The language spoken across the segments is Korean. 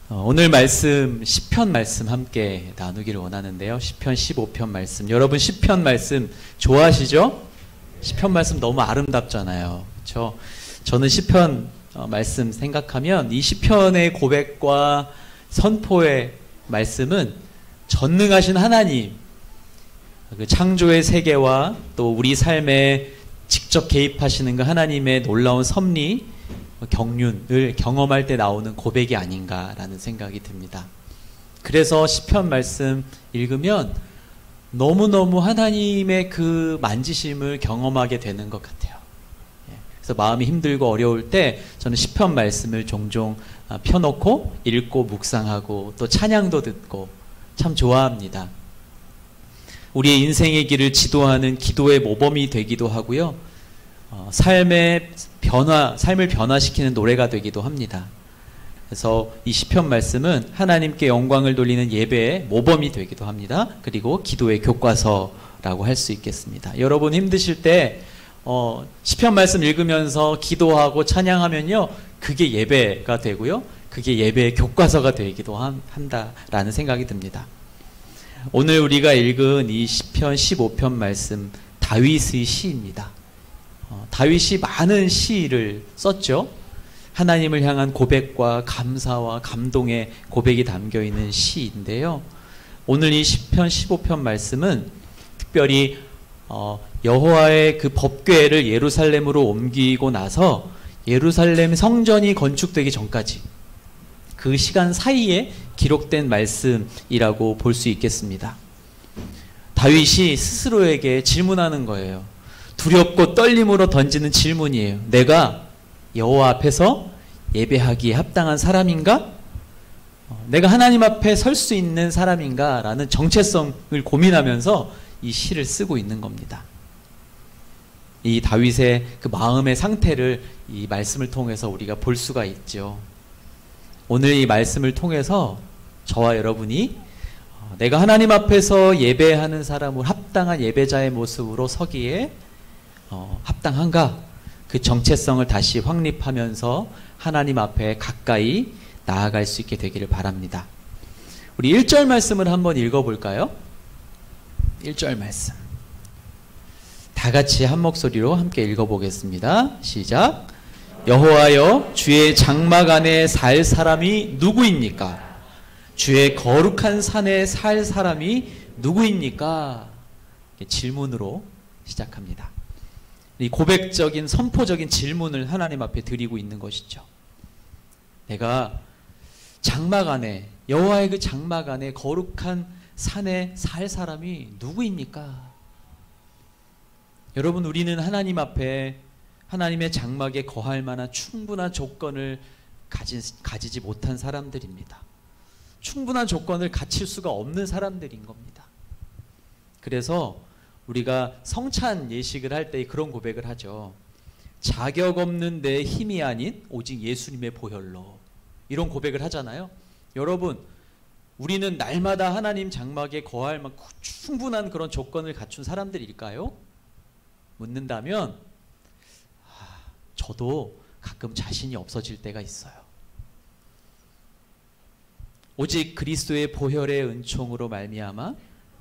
오늘 말씀 시편 말씀 함께 나누기를 원하는데요. 시편 15편 말씀. 여러분 시편 말씀 좋아하시죠? 시편 말씀 너무 아름답잖아요. 그렇죠? 저는 시편 말씀 생각하면 이 시편의 고백과 선포의 말씀은 전능하신 하나님, 그 창조의 세계와 또 우리 삶에 직접 개입하시는 그 하나님의 놀라운 섭리, 경륜을 경험할 때 나오는 고백이 아닌가라는 생각이 듭니다. 그래서 시편 말씀 읽으면 너무너무 하나님의 그 만지심을 경험하게 되는 것 같아요. 그래서 마음이 힘들고 어려울 때 저는 시편 말씀을 종종 펴놓고 읽고 묵상하고 또 찬양도 듣고 참 좋아합니다. 우리의 인생의 길을 지도하는 기도의 모범이 되기도 하고요. 삶을 변화시키는 노래가 되기도 합니다. 그래서 이 시편 말씀은 하나님께 영광을 돌리는 예배의 모범이 되기도 합니다. 그리고 기도의 교과서라고 할 수 있겠습니다. 여러분 힘드실 때 시편 말씀 읽으면서 기도하고 찬양하면요, 그게 예배가 되고요, 그게 예배의 교과서가 되기도 한다라는 생각이 듭니다. 오늘 우리가 읽은 이 시편 15편 말씀, 다윗의 시입니다. 다윗이 많은 시를 썼죠. 하나님을 향한 고백과 감사와 감동의 고백이 담겨있는 시인데요. 오늘 이 시편 15편 말씀은 특별히 여호와의 그 법궤를 예루살렘으로 옮기고 나서 예루살렘 성전이 건축되기 전까지 그 시간 사이에 기록된 말씀이라고 볼 수 있겠습니다. 다윗이 스스로에게 질문하는 거예요. 두렵고 떨림으로 던지는 질문이에요. 내가 여호와 앞에서 예배하기에 합당한 사람인가? 내가 하나님 앞에 설 수 있는 사람인가? 라는 정체성을 고민하면서 이 시를 쓰고 있는 겁니다. 이 다윗의 그 마음의 상태를 이 말씀을 통해서 우리가 볼 수가 있죠. 오늘 이 말씀을 통해서 저와 여러분이 내가 하나님 앞에서 예배하는 사람으로 합당한 예배자의 모습으로 서기에 합당한가? 그 정체성을 다시 확립하면서 하나님 앞에 가까이 나아갈 수 있게 되기를 바랍니다. 우리 1절 말씀을 한번 읽어볼까요? 1절 말씀 다 같이 한 목소리로 함께 읽어보겠습니다. 시작. 여호와여, 주의 장막 안에 살 사람이 누구입니까? 주의 거룩한 산에 살 사람이 누구입니까? 질문으로 시작합니다. 이 고백적인 선포적인 질문을 하나님 앞에 드리고 있는 것이죠. 내가 장막 안에, 여호와의 그 장막 안에 거룩한 산에 살 사람이 누구입니까? 여러분, 우리는 하나님 앞에 하나님의 장막에 거할 만한 충분한 조건을 가지지 못한 사람들입니다. 충분한 조건을 갖출 수가 없는 사람들인 겁니다. 그래서 우리가 성찬 예식을 할 때 그런 고백을 하죠. 자격 없는 내 힘이 아닌 오직 예수님의 보혈로. 이런 고백을 하잖아요. 여러분, 우리는 날마다 하나님 장막에 거할 만큼 충분한 그런 조건을 갖춘 사람들일까요? 묻는다면 저도 가끔 자신이 없어질 때가 있어요. 오직 그리스도의 보혈의 은총으로 말미암아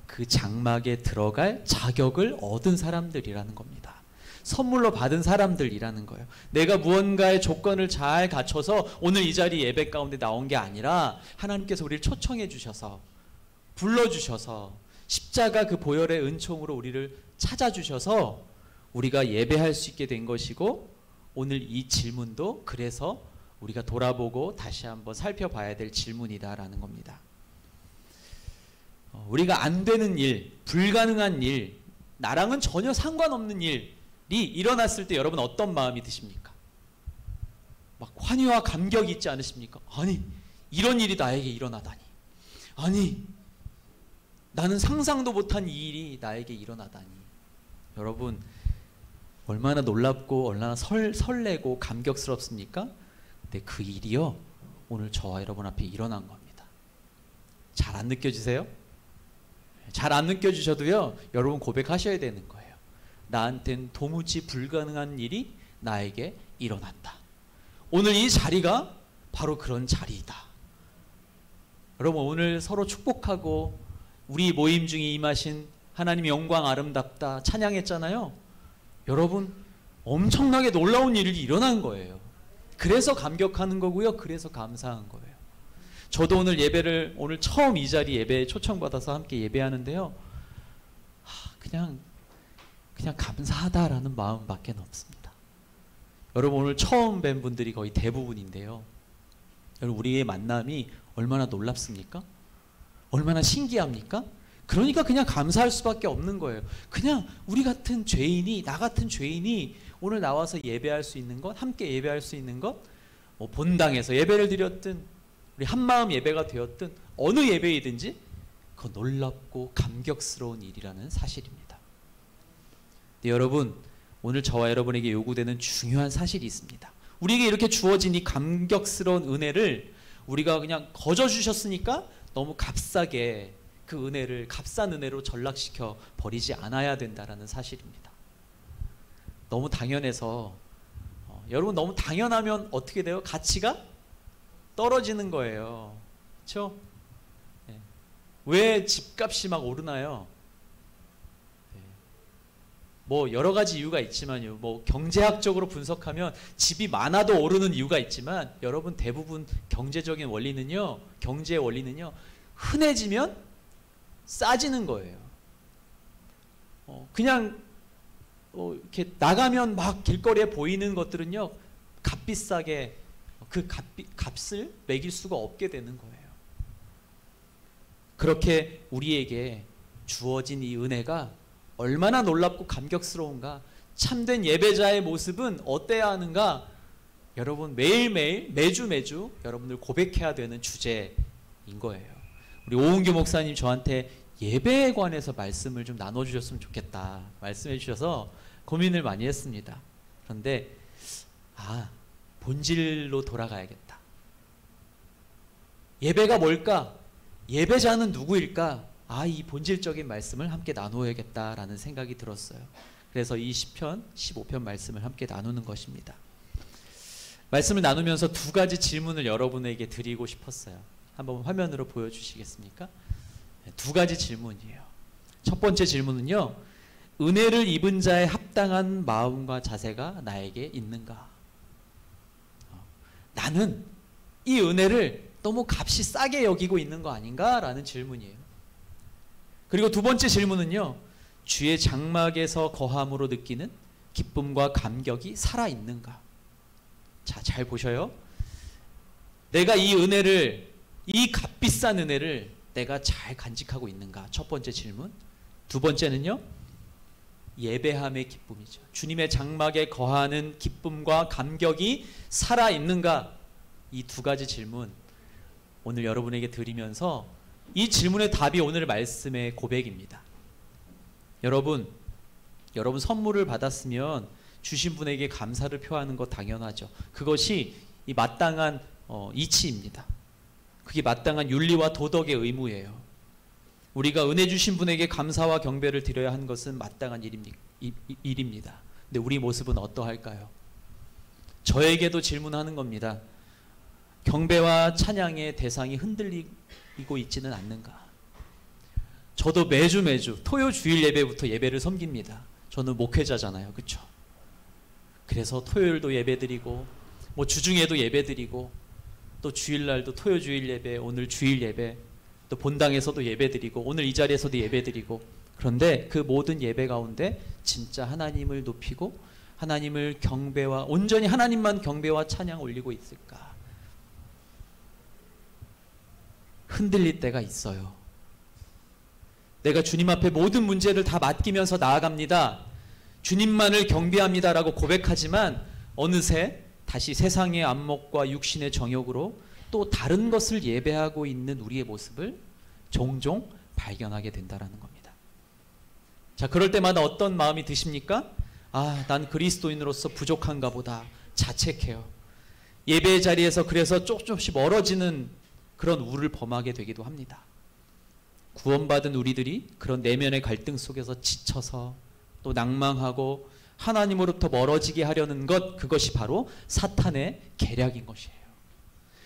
그 장막에 들어갈 자격을 얻은 사람들이라는 겁니다. 선물로 받은 사람들이라는 거예요. 내가 무언가의 조건을 잘 갖춰서 오늘 이 자리 예배 가운데 나온 게 아니라 하나님께서 우리를 초청해 주셔서 불러주셔서 십자가 그 보혈의 은총으로 우리를 찾아주셔서 우리가 예배할 수 있게 된 것이고, 오늘 이 질문도 그래서 우리가 돌아보고 다시 한번 살펴봐야 될 질문이다라는 겁니다. 우리가 안 되는 일, 불가능한 일, 나랑은 전혀 상관없는 일이 일어났을 때 여러분 어떤 마음이 드십니까? 막 환희와 감격이 있지 않으십니까? 아니, 이런 일이 나에게 일어나다니. 아니, 나는 상상도 못한 이 일이 나에게 일어나다니. 여러분, 얼마나 놀랍고 얼마나 설레고 감격스럽습니까? 근데 그 일이요, 오늘 저와 여러분 앞에 일어난 겁니다. 잘 안 느껴지세요? 잘 안 느껴지셔도요, 여러분 고백하셔야 되는 거예요. 나한텐 도무지 불가능한 일이 나에게 일어난다. 오늘 이 자리가 바로 그런 자리이다. 여러분 오늘 서로 축복하고 우리 모임 중에 임하신 하나님의 영광 아름답다 찬양했잖아요. 여러분 엄청나게 놀라운 일이 일어난 거예요. 그래서 감격하는 거고요. 그래서 감사한 거예요. 저도 오늘 처음 이 자리 예배에 초청받아서 함께 예배하는데요. 그냥 감사하다라는 마음밖에 없습니다. 여러분 오늘 처음 뵌 분들이 거의 대부분인데요. 여러분 우리의 만남이 얼마나 놀랍습니까? 얼마나 신기합니까? 그러니까 그냥 감사할 수밖에 없는 거예요. 그냥 우리 같은 죄인이, 나 같은 죄인이 오늘 나와서 예배할 수 있는 것, 함께 예배할 수 있는 것, 뭐 본당에서 예배를 드렸든 우리 한마음 예배가 되었든 어느 예배이든지 그건 놀랍고 감격스러운 일이라는 사실입니다. 네, 여러분 오늘 저와 여러분에게 요구되는 중요한 사실이 있습니다. 우리에게 이렇게 주어진 이 감격스러운 은혜를 우리가 그냥 거저 주셨으니까 너무 값싸게 그 은혜를 값싼 은혜로 전락시켜 버리지 않아야 된다라는 사실입니다. 너무 당연해서 여러분 너무 당연하면 어떻게 돼요? 가치가 떨어지는 거예요. 그렇죠? 네. 왜 집값이 막 오르나요? 네. 뭐 여러 가지 이유가 있지만요. 뭐 경제학적으로 분석하면 집이 많아도 오르는 이유가 있지만 여러분 대부분 경제적인 원리는요. 경제의 원리는요. 흔해지면 싸지는 거예요. 그냥 이렇게 나가면 막 길거리에 보이는 것들은요. 값비싸게 그 값을 매길 수가 없게 되는 거예요. 그렇게 우리에게 주어진 이 은혜가 얼마나 놀랍고 감격스러운가. 참된 예배자의 모습은 어때야 하는가. 여러분 매일매일 매주 여러분들 고백해야 되는 주제인 거예요. 우리 오은규 목사님 저한테 예배에 관해서 말씀을 좀 나눠주셨으면 좋겠다 말씀해 주셔서 고민을 많이 했습니다. 그런데 본질로 돌아가야겠다. 예배가 뭘까? 예배자는 누구일까? 이 본질적인 말씀을 함께 나누어야겠다라는 생각이 들었어요. 그래서 이 시편 15편 말씀을 함께 나누는 것입니다. 말씀을 나누면서 두 가지 질문을 여러분에게 드리고 싶었어요. 한번 화면으로 보여주시겠습니까? 두 가지 질문이에요. 첫 번째 질문은요. 은혜를 입은 자의 합당한 마음과 자세가 나에게 있는가? 나는 이 은혜를 너무 값이 싸게 여기고 있는 거 아닌가? 라는 질문이에요. 그리고 두 번째 질문은요. 주의 장막에서 거함으로 느끼는 기쁨과 감격이 살아있는가? 자, 잘 보셔요. 내가 이 은혜를, 이 값비싼 은혜를 내가 잘 간직하고 있는가? 첫 번째 질문. 두 번째는요. 예배함의 기쁨이죠. 주님의 장막에 거하는 기쁨과 감격이 살아있는가? 이 두 가지 질문 오늘 여러분에게 드리면서 이 질문의 답이 오늘 말씀의 고백입니다. 여러분 선물을 받았으면 주신 분에게 감사를 표하는 것 당연하죠. 그것이 이 마땅한 이치입니다. 그게 마땅한 윤리와 도덕의 의무예요. 우리가 은혜 주신 분에게 감사와 경배를 드려야 하는 것은 마땅한 일입니다. 근데 우리 모습은 어떠할까요? 저에게도 질문하는 겁니다. 경배와 찬양의 대상이 흔들리고 있지는 않는가? 저도 매주 토요 주일 예배부터 예배를 섬깁니다. 저는 목회자잖아요. 그렇죠? 그래서 토요일도 예배드리고 뭐 주중에도 예배드리고 또 주일날도 토요 주일 예배, 오늘 주일 예배, 또 본당에서도 예배드리고 오늘 이 자리에서도 예배드리고. 그런데 그 모든 예배 가운데 진짜 하나님을 높이고 하나님을 경배와 온전히 하나님만 경배와 찬양 올리고 있을까? 흔들릴 때가 있어요. 내가 주님 앞에 모든 문제를 다 맡기면서 나아갑니다. 주님만을 경배합니다라고 고백하지만 어느새 다시 세상의 안목과 육신의 정욕으로 또 다른 것을 예배하고 있는 우리의 모습을 종종 발견하게 된다라는 겁니다. 자, 그럴 때마다 어떤 마음이 드십니까? 난 그리스도인으로서 부족한가 보다 자책해요. 예배의 자리에서 그래서 조금씩 멀어지는 그런 우를 범하게 되기도 합니다. 구원받은 우리들이 그런 내면의 갈등 속에서 지쳐서 또 낭망하고 하나님으로부터 멀어지게 하려는 것, 그것이 바로 사탄의 계략인 것이에요.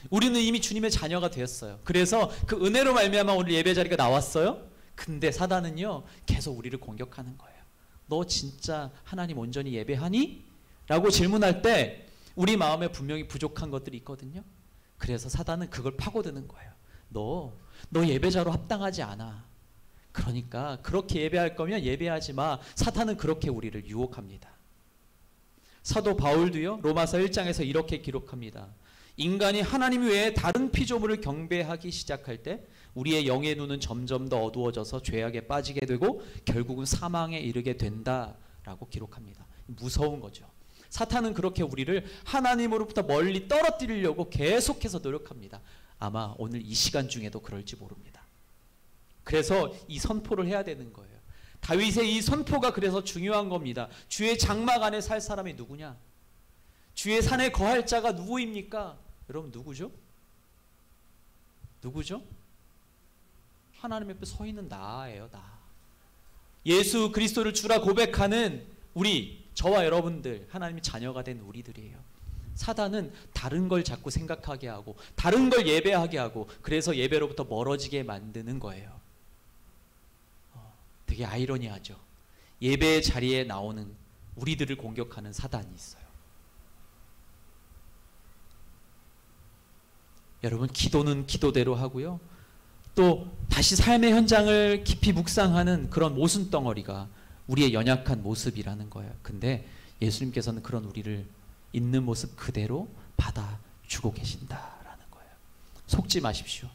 우리는 이미 주님의 자녀가 되었어요. 그래서 그 은혜로 말미암아 오늘 예배 자리가 나왔어요. 근데 사단은요 계속 우리를 공격하는 거예요. 너 진짜 하나님 온전히 예배하니? 라고 질문할 때 우리 마음에 분명히 부족한 것들이 있거든요. 그래서 사단은 그걸 파고드는 거예요. 너 예배자로 합당하지 않아. 그러니까 그렇게 예배할 거면 예배하지 마. 사탄은 그렇게 우리를 유혹합니다. 사도 바울도요 로마서 1장에서 이렇게 기록합니다. 인간이 하나님 외에 다른 피조물을 경배하기 시작할 때 우리의 영의 눈은 점점 더 어두워져서 죄악에 빠지게 되고 결국은 사망에 이르게 된다라고 기록합니다. 무서운 거죠. 사탄은 그렇게 우리를 하나님으로부터 멀리 떨어뜨리려고 계속해서 노력합니다. 아마 오늘 이 시간 중에도 그럴지 모릅니다. 그래서 이 선포를 해야 되는 거예요. 다윗의 이 선포가 그래서 중요한 겁니다. 주의 장막 안에 살 사람이 누구냐? 주의 산에 거할 자가 누구입니까? 여러분 누구죠? 누구죠? 하나님 옆에 서 있는 나예요. 나. 예수 그리스도를 주라 고백하는 우리, 저와 여러분들, 하나님의 자녀가 된 우리들이에요. 사단은 다른 걸 자꾸 생각하게 하고 다른 걸 예배하게 하고 그래서 예배로부터 멀어지게 만드는 거예요. 되게 아이러니하죠. 예배 자리에 나오는 우리들을 공격하는 사단이 있어요. 여러분 기도는 기도대로 하고요. 또 다시 삶의 현장을 깊이 묵상하는 그런 모순덩어리가 우리의 연약한 모습이라는 거예요. 근데 예수님께서는 그런 우리를 있는 모습 그대로 받아주고 계신다라는 거예요. 속지 마십시오.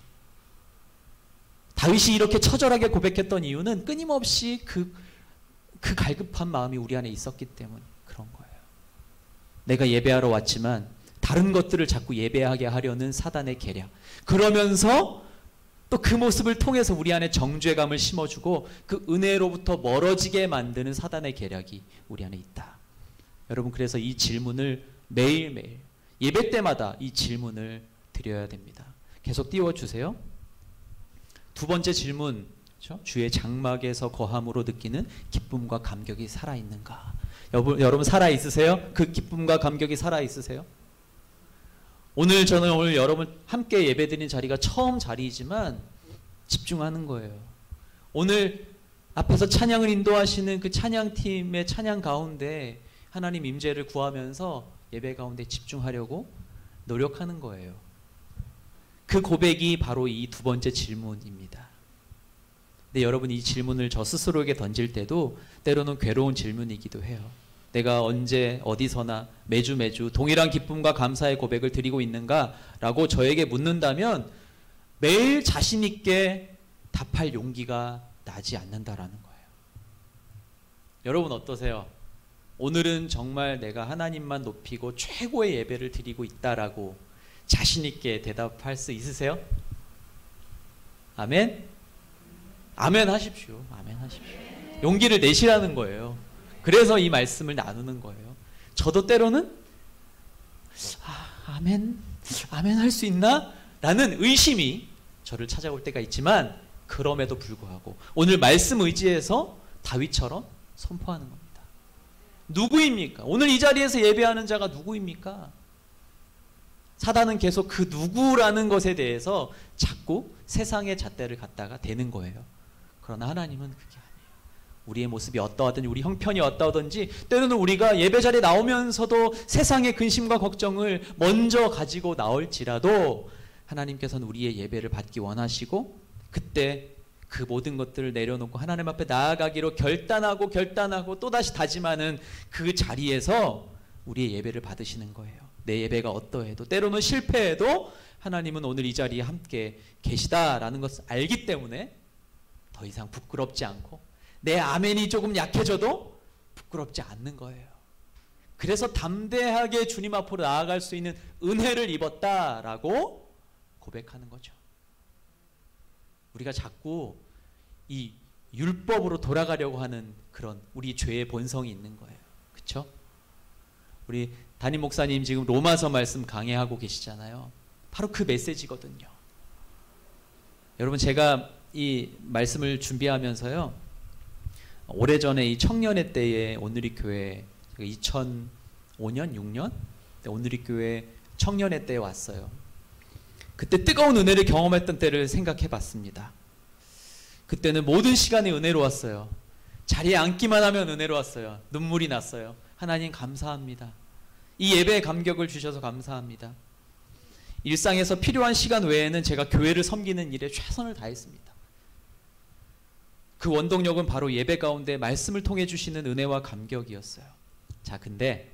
다윗이 이렇게 처절하게 고백했던 이유는 끊임없이 그 갈급한 마음이 우리 안에 있었기 때문에 그런 거예요. 내가 예배하러 왔지만 다른 것들을 자꾸 예배하게 하려는 사단의 계략. 그러면서 또 그 모습을 통해서 우리 안에 정죄감을 심어주고 그 은혜로부터 멀어지게 만드는 사단의 계략이 우리 안에 있다. 여러분 그래서 이 질문을 매일매일 예배 때마다 이 질문을 드려야 됩니다. 계속 띄워주세요. 두 번째 질문, 그렇죠? 주의 장막에서 거함으로 느끼는 기쁨과 감격이 살아있는가? 여러분 살아있으세요? 그 기쁨과 감격이 살아있으세요? 저는 오늘 여러분 함께 예배드린 자리가 처음 자리이지만 집중하는 거예요. 오늘 앞에서 찬양을 인도하시는 그 찬양팀의 찬양 가운데 하나님 임재를 구하면서 예배 가운데 집중하려고 노력하는 거예요. 그 고백이 바로 이 두 번째 질문입니다. 근데 여러분 이 질문을 저 스스로에게 던질 때도 때로는 괴로운 질문이기도 해요. 내가 언제 어디서나 매주 동일한 기쁨과 감사의 고백을 드리고 있는가라고 저에게 묻는다면 매일 자신 있게 답할 용기가 나지 않는다라는 거예요. 여러분 어떠세요? 오늘은 정말 내가 하나님만 높이고 최고의 예배를 드리고 있다라고 자신 있게 대답할 수 있으세요? 아멘? 아멘 하십시오. 아멘 하십시오. 용기를 내시라는 거예요. 그래서 이 말씀을 나누는 거예요. 저도 때로는 아멘 할 수 있나? 라는 의심이 저를 찾아올 때가 있지만 그럼에도 불구하고 오늘 말씀 의지해서 다윗처럼 선포하는 겁니다. 누구입니까? 오늘 이 자리에서 예배하는 자가 누구입니까? 사단은 계속 그 누구라는 것에 대해서 자꾸 세상의 잣대를 갖다가 대는 거예요. 그러나 하나님은 그게 아니에요. 우리의 모습이 어떠하든지 우리 형편이 어떠하든지 때로는 우리가 예배 자리에 나오면서도 세상의 근심과 걱정을 먼저 가지고 나올지라도 하나님께서는 우리의 예배를 받기 원하시고 그때 그 모든 것들을 내려놓고 하나님 앞에 나아가기로 결단하고 또다시 다짐하는 그 자리에서 우리의 예배를 받으시는 거예요. 내 예배가 어떠해도 때로는 실패해도 하나님은 오늘 이 자리에 함께 계시다라는 것을 알기 때문에 더 이상 부끄럽지 않고 내 아멘이 조금 약해져도 부끄럽지 않는 거예요. 그래서 담대하게 주님 앞으로 나아갈 수 있는 은혜를 입었다라고 고백하는 거죠. 우리가 자꾸 이 율법으로 돌아가려고 하는 그런 우리 죄의 본성이 있는 거예요. 그렇죠? 우리 담임 목사님 지금 로마서 말씀 강해하고 계시잖아요. 바로 그 메시지거든요. 여러분 제가 이 말씀을 준비하면서요. 오래전에 이 청년회 때에 오늘이 교회 2005년 6년 오늘이 교회 청년회 때에 왔어요. 그때 뜨거운 은혜를 경험했던 때를 생각해 봤습니다. 그때는 모든 시간이 은혜로웠어요. 자리에 앉기만 하면 은혜로웠어요. 눈물이 났어요. 하나님 감사합니다. 이 예배의 감격을 주셔서 감사합니다. 일상에서 필요한 시간 외에는 제가 교회를 섬기는 일에 최선을 다했습니다. 그 원동력은 바로 예배 가운데 말씀을 통해 주시는 은혜와 감격이었어요. 자, 근데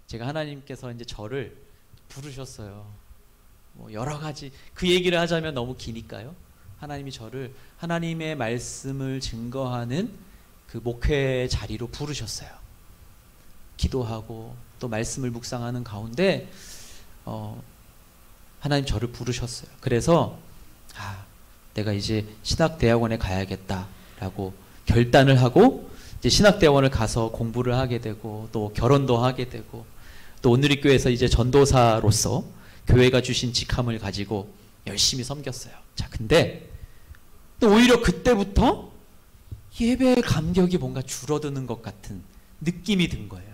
제가 하나님께서 이제 저를 부르셨어요. 뭐 여러 가지 그 얘기를 하자면 너무 기니까요. 하나님이 저를 하나님의 말씀을 증거하는 그 목회 자리로 부르셨어요. 기도하고 또 말씀을 묵상하는 가운데 하나님 저를 부르셨어요. 그래서 내가 이제 신학대학원에 가야겠다라고 결단을 하고 이제 신학대학원을 가서 공부를 하게 되고 또 결혼도 하게 되고 또 오늘의 교회에서 이제 전도사로서 교회가 주신 직함을 가지고 열심히 섬겼어요. 자, 근데 또 오히려 그때부터 예배의 감격이 뭔가 줄어드는 것 같은 느낌이 든 거예요.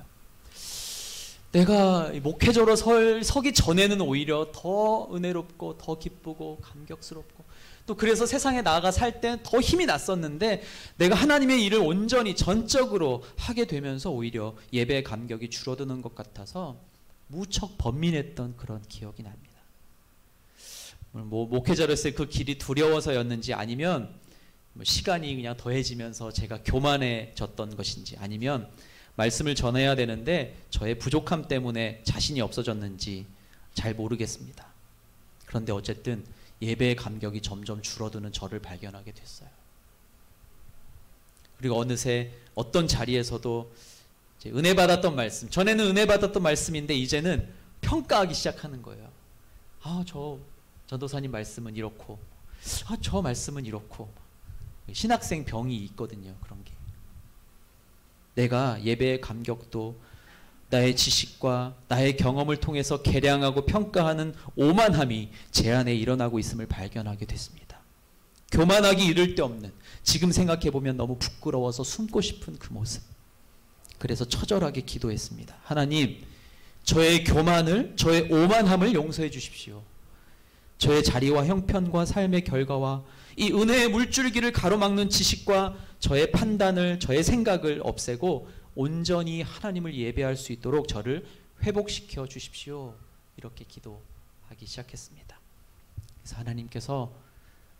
내가 목회자로 서기 전에는 오히려 더 은혜롭고 더 기쁘고 감격스럽고 또 그래서 세상에 나아가 살 때 더 힘이 났었는데 내가 하나님의 일을 온전히 전적으로 하게 되면서 오히려 예배의 감격이 줄어드는 것 같아서 무척 번민했던 그런 기억이 납니다. 뭐 목회자로서의 그 길이 두려워서였는지 아니면 뭐 시간이 그냥 더해지면서 제가 교만해졌던 것인지 아니면 말씀을 전해야 되는데 저의 부족함 때문에 자신이 없어졌는지 잘 모르겠습니다. 그런데 어쨌든 예배의 감격이 점점 줄어드는 저를 발견하게 됐어요. 그리고 어느새 어떤 자리에서도 이제 은혜 받았던 말씀, 전에는 은혜 받았던 말씀인데 이제는 평가하기 시작하는 거예요. 저 전도사님 말씀은 이렇고 저 말씀은 이렇고 신학생 병이 있거든요. 그런 게 내가 예배의 감격도 나의 지식과 나의 경험을 통해서 계량하고 평가하는 오만함이 제 안에 일어나고 있음을 발견하게 됐습니다. 교만하기 이를 데 없는 지금 생각해보면 너무 부끄러워서 숨고 싶은 그 모습. 그래서 처절하게 기도했습니다. 하나님, 저의 교만을, 저의 오만함을 용서해 주십시오. 저의 자리와 형편과 삶의 결과와 이 은혜의 물줄기를 가로막는 지식과 저의 판단을, 저의 생각을 없애고 온전히 하나님을 예배할 수 있도록 저를 회복시켜 주십시오. 이렇게 기도하기 시작했습니다. 그래서 하나님께서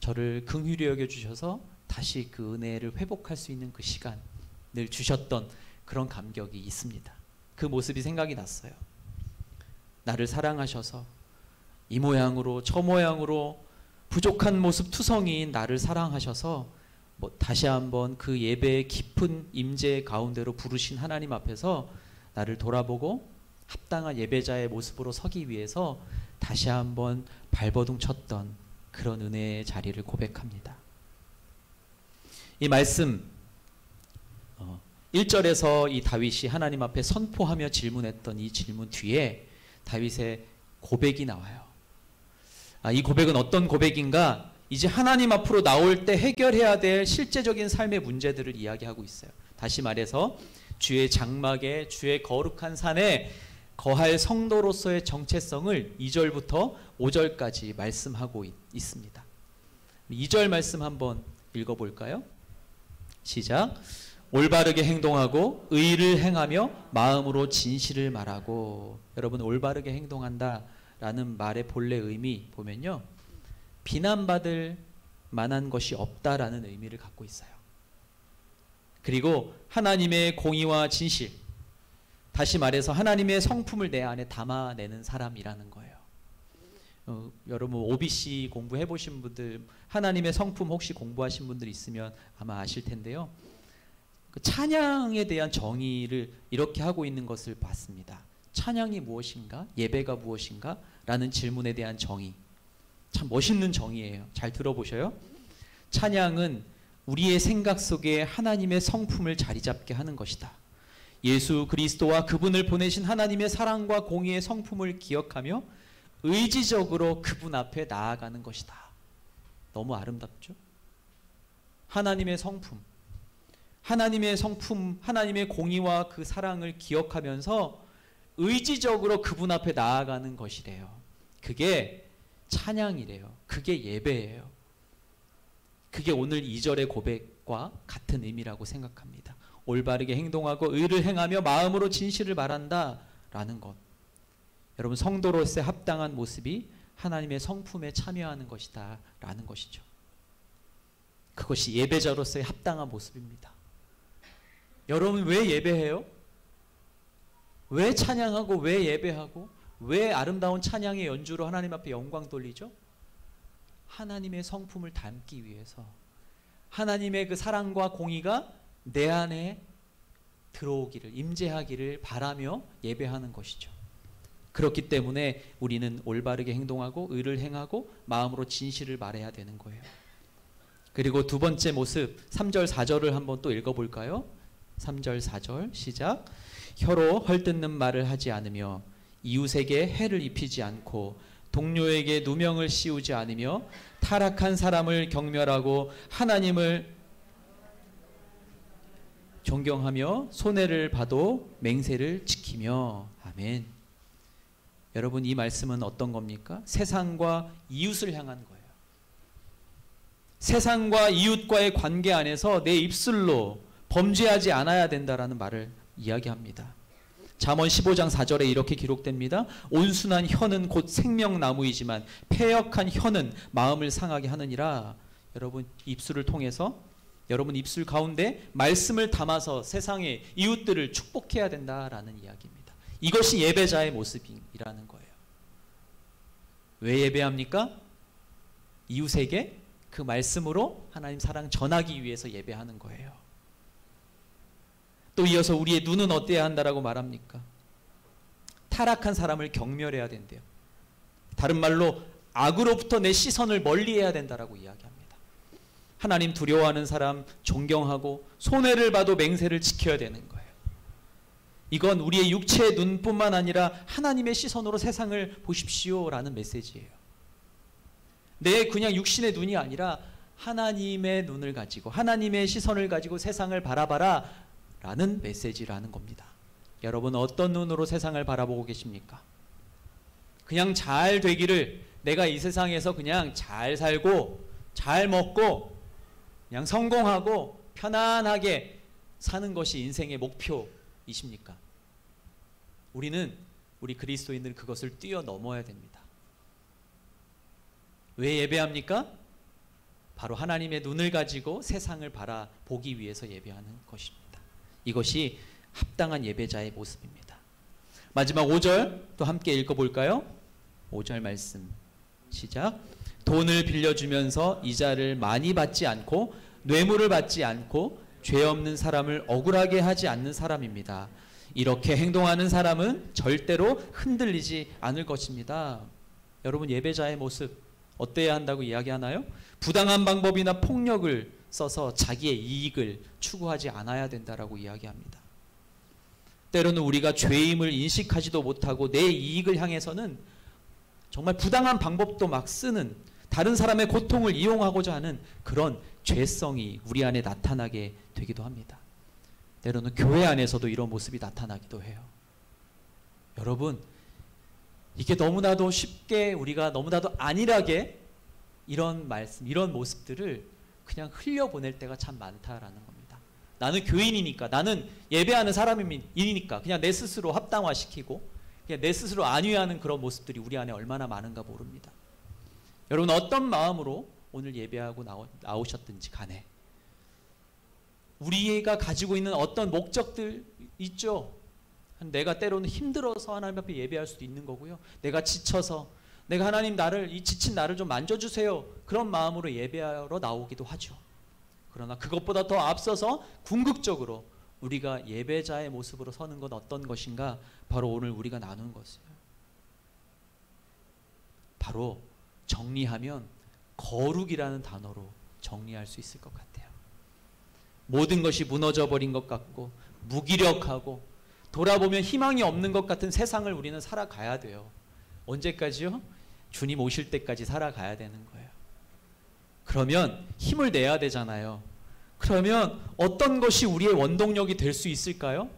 저를 긍휼히 여겨주셔서 다시 그 은혜를 회복할 수 있는 그 시간을 주셨던 그런 감격이 있습니다. 그 모습이 생각이 났어요. 나를 사랑하셔서 이 모양으로 저 모양으로 부족한 모습 투성이인 나를 사랑하셔서 다시 한번 그 예배의 깊은 임재 가운데로 부르신 하나님 앞에서 나를 돌아보고 합당한 예배자의 모습으로 서기 위해서 다시 한번 발버둥 쳤던 그런 은혜의 자리를 고백합니다. 이 말씀 1절에서 이 다윗이 하나님 앞에 선포하며 질문했던 이 질문 뒤에 다윗의 고백이 나와요. 이 고백은 어떤 고백인가? 이제 하나님 앞으로 나올 때 해결해야 될 실제적인 삶의 문제들을 이야기하고 있어요. 다시 말해서 주의 장막에 주의 거룩한 산에 거할 성도로서의 정체성을 2절부터 5절까지 말씀하고 있습니다. 2절 말씀 한번 읽어볼까요? 시작. 올바르게 행동하고 의를 행하며 마음으로 진실을 말하고. 여러분, 올바르게 행동한다 라는 말의 본래 의미 보면요, 비난받을 만한 것이 없다라는 의미를 갖고 있어요. 그리고 하나님의 공의와 진실, 다시 말해서 하나님의 성품을 내 안에 담아내는 사람이라는 거예요. 여러분 OBC 공부해 보신 분들, 하나님의 성품 혹시 공부하신 분들 있으면 아마 아실 텐데요, 그 찬양에 대한 정의를 이렇게 하고 있는 것을 봤습니다. 찬양이 무엇인가? 예배가 무엇인가? 라는 질문에 대한 정의, 참 멋있는 정의예요. 잘 들어보셔요. 찬양은 우리의 생각 속에 하나님의 성품을 자리 잡게 하는 것이다. 예수 그리스도와 그분을 보내신 하나님의 사랑과 공의의 성품을 기억하며 의지적으로 그분 앞에 나아가는 것이다. 너무 아름답죠? 하나님의 성품, 하나님의 공의와 그 사랑을 기억하면서 의지적으로 그분 앞에 나아가는 것이래요. 그게 찬양이래요. 그게 예배예요. 그게 오늘 2절의 고백과 같은 의미라고 생각합니다. 올바르게 행동하고 의를 행하며 마음으로 진실을 말한다 라는 것. 여러분, 성도로서의 합당한 모습이 하나님의 성품에 참여하는 것이다 라는 것이죠. 그것이 예배자로서의 합당한 모습입니다. 여러분, 왜 예배해요? 왜 찬양하고 왜 예배하고 왜 아름다운 찬양의 연주로 하나님 앞에 영광 돌리죠? 하나님의 성품을 담기 위해서, 하나님의 그 사랑과 공의가 내 안에 들어오기를, 임재하기를 바라며 예배하는 것이죠. 그렇기 때문에 우리는 올바르게 행동하고 의를 행하고 마음으로 진실을 말해야 되는 거예요. 그리고 두 번째 모습, 3절 4절을 한번 또 읽어볼까요? 3절 4절 시작. 혀로 헐뜯는 말을 하지 않으며 이웃에게 해를 입히지 않고 동료에게 누명을 씌우지 않으며 타락한 사람을 경멸하고 하나님을 존경하며 손해를 봐도 맹세를 지키며. 아멘. 여러분, 이 말씀은 어떤 겁니까? 세상과 이웃을 향한 거예요. 세상과 이웃과의 관계 안에서 내 입술로 범죄하지 않아야 된다라는 말을 이야기합니다. 잠언 15장 4절에 이렇게 기록됩니다. 온순한 혀는 곧 생명나무이지만 패역한 혀는 마음을 상하게 하느니라. 여러분, 입술을 통해서 여러분 입술 가운데 말씀을 담아서 세상의 이웃들을 축복해야 된다라는 이야기입니다. 이것이 예배자의 모습이라는 거예요. 왜 예배합니까? 이웃에게 그 말씀으로 하나님 사랑 전하기 위해서 예배하는 거예요. 또 이어서 우리의 눈은 어때야 한다라고 말합니까? 타락한 사람을 경멸해야 된대요. 다른 말로 악으로부터 내 시선을 멀리해야 된다라고 이야기합니다. 하나님 두려워하는 사람 존경하고 손해를 봐도 맹세를 지켜야 되는 거예요. 이건 우리의 육체의 눈뿐만 아니라 하나님의 시선으로 세상을 보십시오라는 메시지예요. 내 그냥 육신의 눈이 아니라 하나님의 눈을 가지고 하나님의 시선을 가지고 세상을 바라봐라 라는 메시지라는 겁니다. 여러분, 어떤 눈으로 세상을 바라보고 계십니까? 그냥 잘 되기를, 내가 이 세상에서 그냥 잘 살고 잘 먹고 그냥 성공하고 편안하게 사는 것이 인생의 목표이십니까? 우리 그리스도인들은 그것을 뛰어넘어야 됩니다. 왜 예배합니까? 바로 하나님의 눈을 가지고 세상을 바라보기 위해서 예배하는 것입니다. 이것이 합당한 예배자의 모습입니다. 마지막 5절 또 함께 읽어볼까요? 5절 말씀 시작. 돈을 빌려주면서 이자를 많이 받지 않고 뇌물을 받지 않고 죄 없는 사람을 억울하게 하지 않는 사람입니다. 이렇게 행동하는 사람은 절대로 흔들리지 않을 것입니다. 여러분, 예배자의 모습 어때야 한다고 이야기하나요? 부당한 방법이나 폭력을 써서 자기의 이익을 추구하지 않아야 된다라고 이야기합니다. 때로는 우리가 죄임을 인식하지도 못하고 내 이익을 향해서는 정말 부당한 방법도 막 쓰는, 다른 사람의 고통을 이용하고자 하는 그런 죄성이 우리 안에 나타나게 되기도 합니다. 때로는 교회 안에서도 이런 모습이 나타나기도 해요. 여러분, 이게 너무나도 쉽게, 우리가 너무나도 안일하게 이런 말씀, 이런 모습들을 그냥 흘려보낼 때가 참 많다라는 겁니다. 나는 교인이니까, 나는 예배하는 사람이니까 그냥 내 스스로 합당화시키고 그냥 내 스스로 안위하는 그런 모습들이 우리 안에 얼마나 많은가 모릅니다. 여러분, 어떤 마음으로 오늘 예배하고 나오셨든지 간에 우리가 가지고 있는 어떤 목적들 있죠. 내가 때로는 힘들어서 하나님 앞에 예배할 수도 있는 거고요. 내가 지쳐서, 내가 하나님 이 지친 나를 좀 만져주세요. 그런 마음으로 예배하러 나오기도 하죠. 그러나 그것보다 더 앞서서 궁극적으로 우리가 예배자의 모습으로 서는 건 어떤 것인가? 바로 오늘 우리가 나눈 것이에요. 바로 정리하면 거룩이라는 단어로 정리할 수 있을 것 같아요. 모든 것이 무너져 버린 것 같고 무기력하고 돌아보면 희망이 없는 것 같은 세상을 우리는 살아가야 돼요. 언제까지요? 주님 오실 때까지 살아가야 되는 거예요. 그러면 힘을 내야 되잖아요. 그러면 어떤 것이 우리의 원동력이 될 수 있을까요?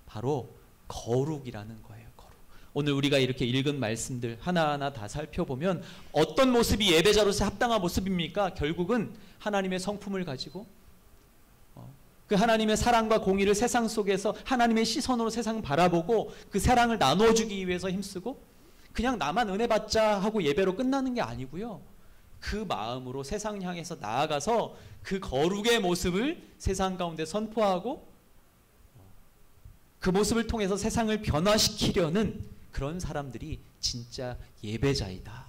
바로 거룩이라는 거예요. 오늘 우리가 이렇게 읽은 말씀들 하나하나 다 살펴보면 어떤 모습이 예배자로서 합당한 모습입니까? 결국은 하나님의 성품을 가지고 그 하나님의 사랑과 공의를 세상 속에서 하나님의 시선으로 세상을 바라보고 그 사랑을 나눠주기 위해서 힘쓰고 그냥 나만 은혜 받자 하고 예배로 끝나는 게 아니고요. 그 마음으로 세상 향해서 나아가서 그 거룩의 모습을 세상 가운데 선포하고 그 모습을 통해서 세상을 변화시키려는 그런 사람들이 진짜 예배자이다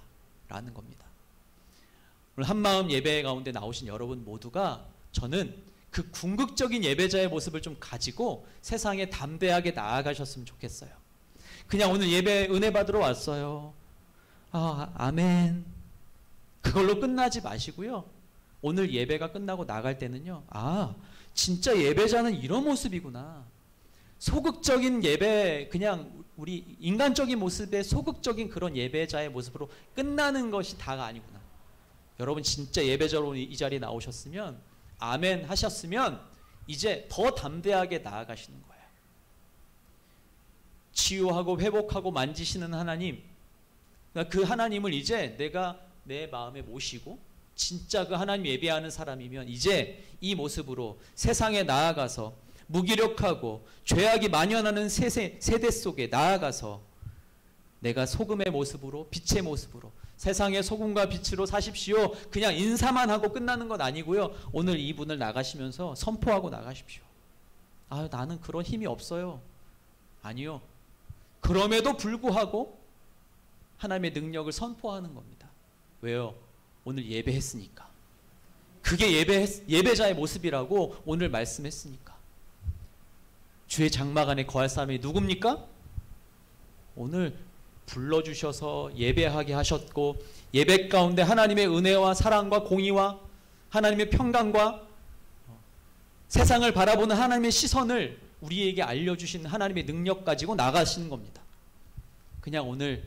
라는 겁니다. 오늘 한마음 예배 가운데 나오신 여러분 모두가 저는 그 궁극적인 예배자의 모습을 좀 가지고 세상에 담대하게 나아가셨으면 좋겠어요. 그냥 오늘 예배 은혜 받으러 왔어요. 아멘. 그걸로 끝나지 마시고요. 오늘 예배가 끝나고 나갈 때는요. 진짜 예배자는 이런 모습이구나. 소극적인 예배, 그냥 우리 인간적인 모습의 소극적인 그런 예배자의 모습으로 끝나는 것이 다가 아니구나. 여러분 진짜 예배자로 이 자리에 나오셨으면 아멘 하셨으면 이제 더 담대하게 나아가시는 거예요. 치유하고 회복하고 만지시는 하나님, 그 하나님을 이제 내가 내 마음에 모시고 진짜 그 하나님 예배하는 사람이면 이제 이 모습으로 세상에 나아가서 무기력하고 죄악이 만연하는 세대 속에 나아가서 내가 소금의 모습으로 빛의 모습으로 세상의 소금과 빛으로 사십시오. 그냥 인사만 하고 끝나는 것 아니고요. 오늘 이분을 나가시면서 선포하고 나가십시오. 나는 그런 힘이 없어요. 아니요. 그럼에도 불구하고 하나님의 능력을 선포하는 겁니다. 왜요? 오늘 예배했으니까. 그게 예배자의 모습이라고 오늘 말씀했으니까. 주의 장막 안에 거할 사람이 누굽니까? 오늘 불러주셔서 예배하게 하셨고 예배 가운데 하나님의 은혜와 사랑과 공의와 하나님의 평강과 세상을 바라보는 하나님의 시선을 우리에게 알려주신 하나님의 능력 가지고 나가시는 겁니다. 그냥 오늘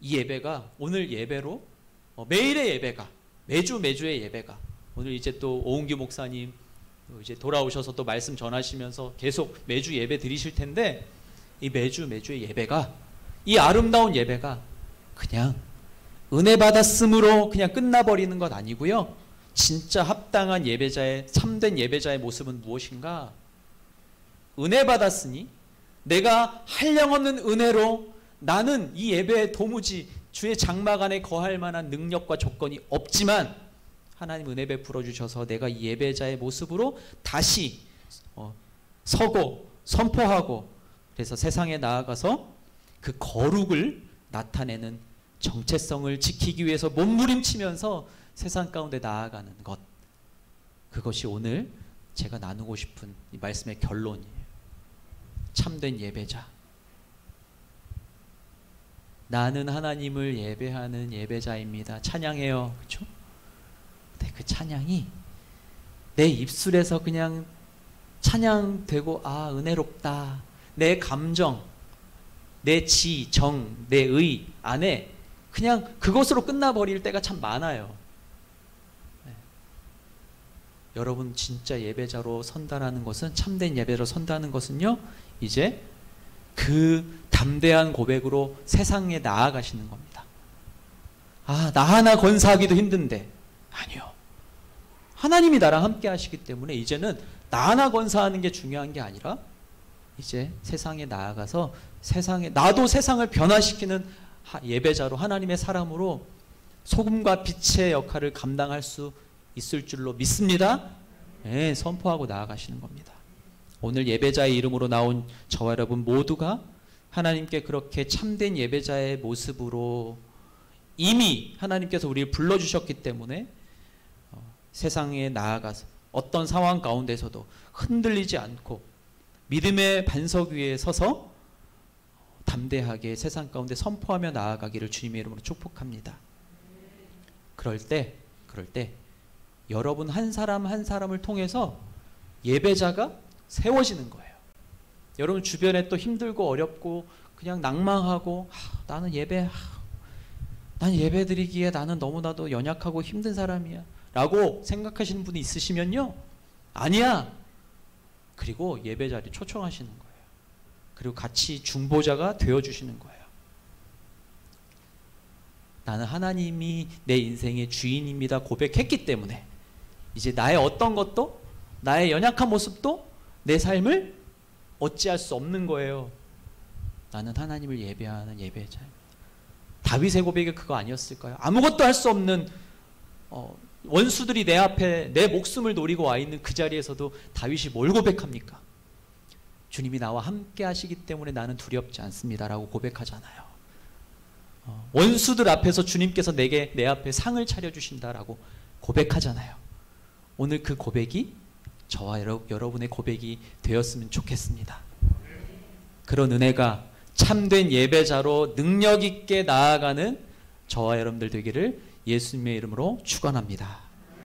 이 예배가 오늘 예배로 매일의 예배가 매주의 예배가 오늘 이제 또 오은규 목사님 이제 돌아오셔서 또 말씀 전하시면서 계속 매주 예배 드리실 텐데 이 매주의 예배가 이 아름다운 예배가 그냥 은혜 받았음으로 그냥 끝나버리는 것 아니고요. 진짜 합당한 예배자의 참된 예배자의 모습은 무엇인가? 은혜 받았으니 내가 한량없는 은혜로 나는 이 예배에 도무지 주의 장막 안에 거할 만한 능력과 조건이 없지만 하나님 은혜 베풀어 주셔서 내가 이 예배자의 모습으로 다시 서고 선포하고 그래서 세상에 나아가서 그 거룩을 나타내는 정체성을 지키기 위해서 몸부림치면서 세상 가운데 나아가는 것, 그것이 오늘 제가 나누고 싶은 이 말씀의 결론이에요. 참된 예배자, 나는 하나님을 예배하는 예배자입니다. 찬양해요. 그렇죠? 근데 그 찬양이 내 입술에서 그냥 찬양되고 은혜롭다. 내 감정, 내 지, 정, 내 의 안에 그냥 그것으로 끝나버릴 때가 참 많아요. 네. 여러분 진짜 예배자로 선다라는 것은 참된 예배로 선다는 것은요. 이제 그 담대한 고백으로 세상에 나아가시는 겁니다. 나 하나 건사하기도 힘든데 아니요. 하나님이 나랑 함께 하시기 때문에 이제는 나 하나 건사하는 게 중요한 게 아니라 이제 세상에 나아가서 나도 세상을 변화시키는 예배자로 하나님의 사람으로 소금과 빛의 역할을 감당할 수 있을 줄로 믿습니다. 네, 선포하고 나아가시는 겁니다. 오늘 예배자의 이름으로 나온 저와 여러분 모두가 하나님께 그렇게 참된 예배자의 모습으로 이미 하나님께서 우리를 불러주셨기 때문에 세상에 나아가서 어떤 상황 가운데서도 흔들리지 않고 믿음의 반석 위에 서서 담대하게 세상 가운데 선포하며 나아가기를 주님의 이름으로 축복합니다. 그럴 때 여러분 한 사람 한 사람을 통해서 예배자가 세워지는 거예요. 여러분 주변에 또 힘들고 어렵고 그냥 낭망하고 나는 예배 드리기에 나는 너무나도 연약하고 힘든 사람이야 라고 생각하시는 분이 있으시면요. 아니야. 그리고 예배 자리 초청하시는 거예요. 그리고 같이 중보자가 되어주시는 거예요. 나는 하나님이 내 인생의 주인입니다 고백했기 때문에 이제 나의 어떤 것도, 나의 연약한 모습도 내 삶을 어찌할 수 없는 거예요. 나는 하나님을 예배하는 예배자입니다. 다윗의 고백이 그거 아니었을까요? 아무것도 할 수 없는 원수들이 내 앞에 내 목숨을 노리고 와 있는 그 자리에서도 다윗이 뭘 고백합니까? 주님이 나와 함께 하시기 때문에 나는 두렵지 않습니다라고 고백하잖아요. 원수들 앞에서 주님께서 내 앞에 상을 차려주신다라고 고백하잖아요. 오늘 그 고백이 저와 여러분의 고백이 되었으면 좋겠습니다. 그런 은혜가 참된 예배자로 능력 있게 나아가는 저와 여러분들 되기를 예수님의 이름으로 축원합니다.